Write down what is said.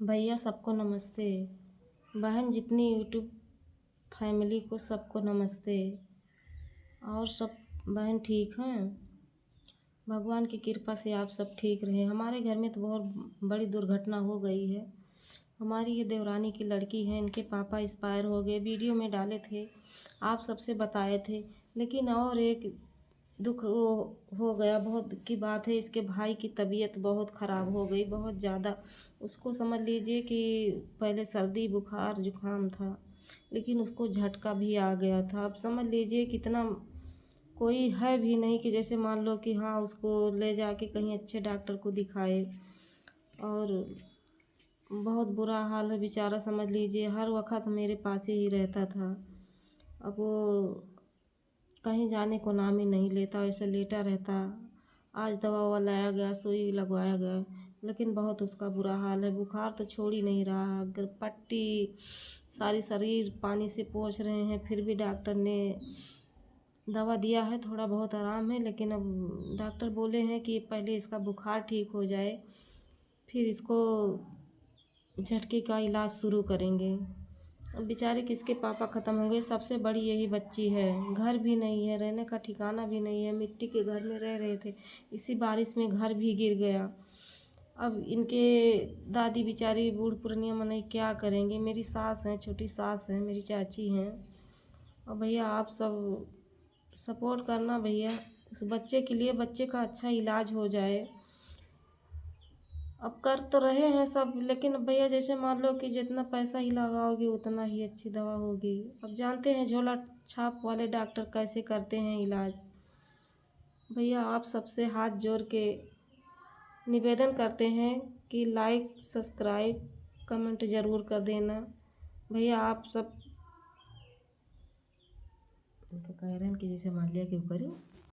भैया सबको नमस्ते। बहन जितनी यूट्यूब फैमिली को सबको नमस्ते। और सब बहन ठीक हैं? भगवान की कृपा से आप सब ठीक रहें। हमारे घर में तो बहुत बड़ी दुर्घटना हो गई है। हमारी ये देवरानी की लड़की है, इनके पापा एक्सपायर हो गए। वीडियो में डाले थे, आप सबसे बताए थे। लेकिन और एक दुख वो हो गया, बहुत दुख की बात है। इसके भाई की तबीयत बहुत ख़राब हो गई, बहुत ज़्यादा। उसको समझ लीजिए कि पहले सर्दी बुखार जुकाम था, लेकिन उसको झटका भी आ गया था। अब समझ लीजिए कितना कोई है भी नहीं कि जैसे मान लो कि हाँ उसको ले जाके कहीं अच्छे डॉक्टर को दिखाए। और बहुत बुरा हाल है बेचारा, समझ लीजिए हर वक्त मेरे पास ही रहता था। अब वो कहीं जाने को नाम ही नहीं लेता, ऐसे लेटा रहता। आज दवा ववा लाया गया, सुई लगवाया गया, लेकिन बहुत उसका बुरा हाल है। बुखार तो छोड़ ही नहीं रहा, अगर पट्टी सारी शरीर पानी से पोंछ रहे हैं, फिर भी डॉक्टर ने दवा दिया है, थोड़ा बहुत आराम है। लेकिन अब डॉक्टर बोले हैं कि पहले इसका बुखार ठीक हो जाए, फिर इसको झटके का इलाज शुरू करेंगे। अब बेचारे किसके पापा ख़त्म होंगे। सबसे बड़ी यही बच्ची है, घर भी नहीं है, रहने का ठिकाना भी नहीं है। मिट्टी के घर में रह रहे थे, इसी बारिश में घर भी गिर गया। अब इनके दादी बेचारी बूढ़ पुरानिया मने क्या करेंगे। मेरी सास हैं, छोटी सास हैं, मेरी चाची हैं। और भैया आप सब सपोर्ट करना भैया, उस बच्चे के लिए, बच्चे का अच्छा इलाज हो जाए। अब कर तो रहे हैं सब, लेकिन भैया जैसे मान लो कि जितना पैसा ही लगाओगे उतना ही अच्छी दवा होगी। अब जानते हैं झोला छाप वाले डॉक्टर कैसे करते हैं इलाज। भैया आप सबसे हाथ जोड़ के निवेदन करते हैं कि लाइक सब्सक्राइब कमेंट ज़रूर कर देना। भैया आप सब तो कह रहे हैं कि जैसे मान लिया क्यों करें।